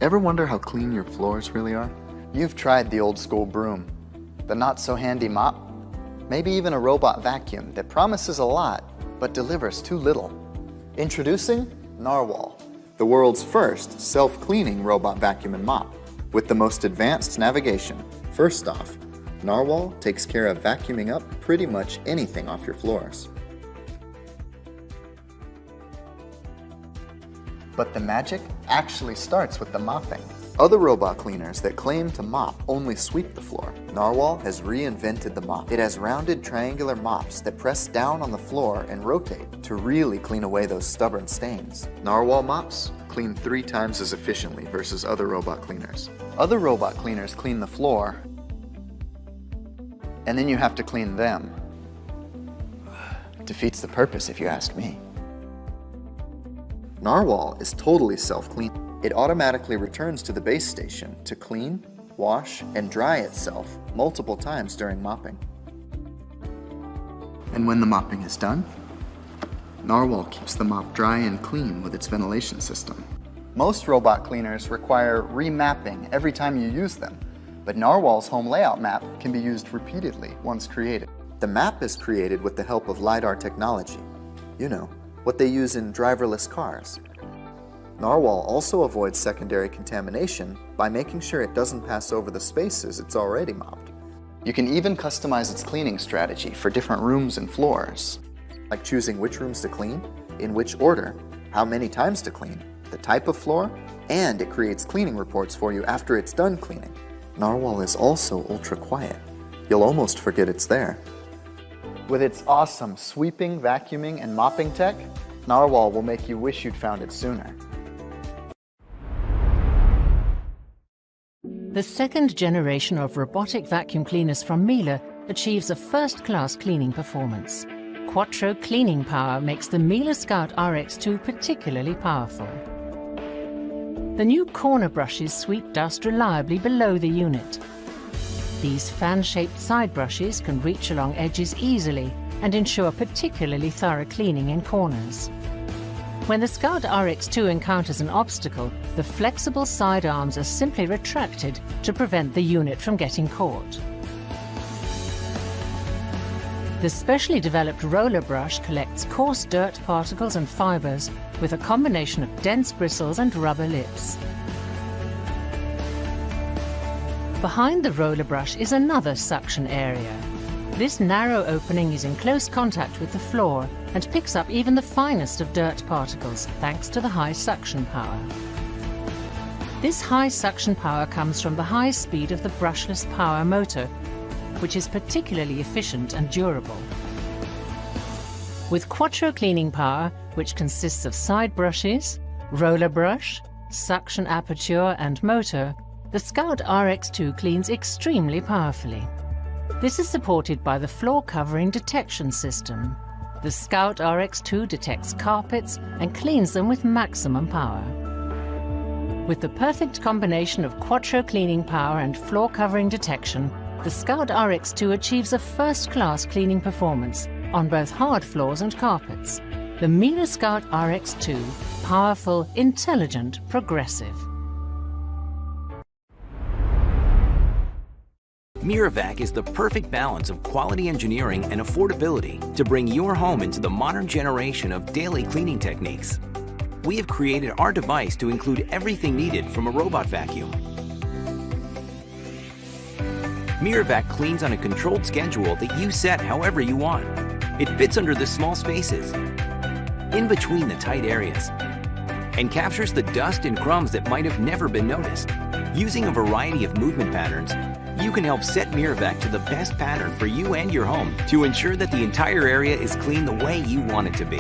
Ever wonder how clean your floors really are? You've tried the old school broom, the not so handy mop, maybe even a robot vacuum that promises a lot but delivers too little. Introducing Narwal, the world's first self-cleaning robot vacuum and mop with the most advanced navigation. First off, Narwal takes care of vacuuming up pretty much anything off your floors. But the magic actually starts with the mopping. Other robot cleaners that claim to mop only sweep the floor. Narwal has reinvented the mop. It has rounded triangular mops that press down on the floor and rotate to really clean away those stubborn stains. Narwal mops clean 3 times as efficiently versus other robot cleaners. Other robot cleaners clean the floor, and then you have to clean them. Defeats the purpose if you ask me. Narwal is totally self-cleaning. It automatically returns to the base station to clean, wash, and dry itself multiple times during mopping. And when the mopping is done, Narwal keeps the mop dry and clean with its ventilation system. Most robot cleaners require remapping every time you use them, but Narwal's home layout map can be used repeatedly once created. The map is created with the help of LiDAR technology. You know, what they use in driverless cars. Narwal also avoids secondary contamination by making sure it doesn't pass over the spaces it's already mopped. You can even customize its cleaning strategy for different rooms and floors, like choosing which rooms to clean, in which order, how many times to clean, the type of floor, and it creates cleaning reports for you after it's done cleaning. Narwal is also ultra quiet. You'll almost forget it's there. With its awesome sweeping, vacuuming, and mopping tech, Narwal will make you wish you'd found it sooner. The second generation of robotic vacuum cleaners from Miele achieves a first-class cleaning performance. Quattro cleaning power makes the Miele Scout RX2 particularly powerful. The new corner brushes sweep dust reliably below the unit. These fan-shaped side brushes can reach along edges easily and ensure particularly thorough cleaning in corners. When the Scout RX2 encounters an obstacle, the flexible side arms are simply retracted to prevent the unit from getting caught. The specially developed roller brush collects coarse dirt particles and fibers with a combination of dense bristles and rubber lips. Behind the roller brush is another suction area. This narrow opening is in close contact with the floor and picks up even the finest of dirt particles thanks to the high suction power. This high suction power comes from the high speed of the brushless power motor, which is particularly efficient and durable. With Quattro cleaning power, which consists of side brushes, roller brush, suction aperture and motor, the Scout RX2 cleans extremely powerfully. This is supported by the floor covering detection system. The Scout RX2 detects carpets and cleans them with maximum power. With the perfect combination of Quattro cleaning power and floor covering detection, the Scout RX2 achieves a first-class cleaning performance on both hard floors and carpets. The Miele Scout RX2, powerful, intelligent, progressive. MIRAVAC is the perfect balance of quality engineering and affordability to bring your home into the modern generation of daily cleaning techniques. We have created our device to include everything needed from a robot vacuum. MIRAVAC cleans on a controlled schedule that you set however you want. It fits under the small spaces, in between the tight areas, and captures the dust and crumbs that might have never been noticed. Using a variety of movement patterns, you can help set MIRAVAC to the best pattern for you and your home to ensure that the entire area is clean the way you want it to be.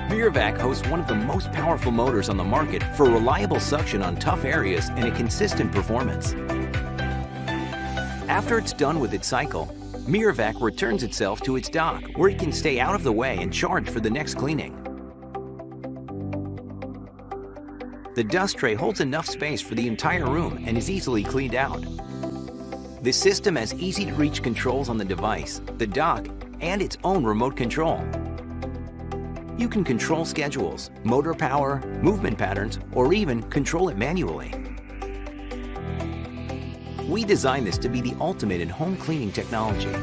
MIRAVAC hosts one of the most powerful motors on the market for reliable suction on tough areas and a consistent performance. After it's done with its cycle, MIRAVAC returns itself to its dock where it can stay out of the way and charge for the next cleaning. The dust tray holds enough space for the entire room and is easily cleaned out. The system has easy-to-reach controls on the device, the dock, and its own remote control. You can control schedules, motor power, movement patterns, or even control it manually. We designed this to be the ultimate in home cleaning technology.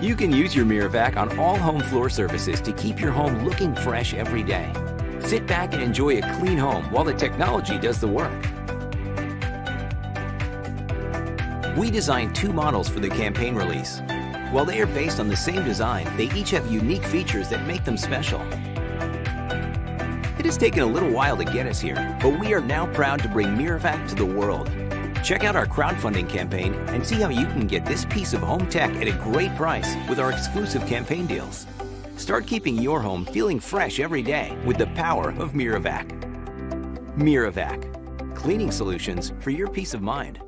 You can use your MIRAVAC on all home floor surfaces to keep your home looking fresh every day. Sit back and enjoy a clean home while the technology does the work. We designed 2 models for the campaign release. While they are based on the same design, they each have unique features that make them special. It has taken a little while to get us here, but we are now proud to bring MIRAVAC to the world. Check out our crowdfunding campaign and see how you can get this piece of home tech at a great price with our exclusive campaign deals. Start keeping your home feeling fresh every day with the power of MIRAVAC. MIRAVAC, cleaning solutions for your peace of mind.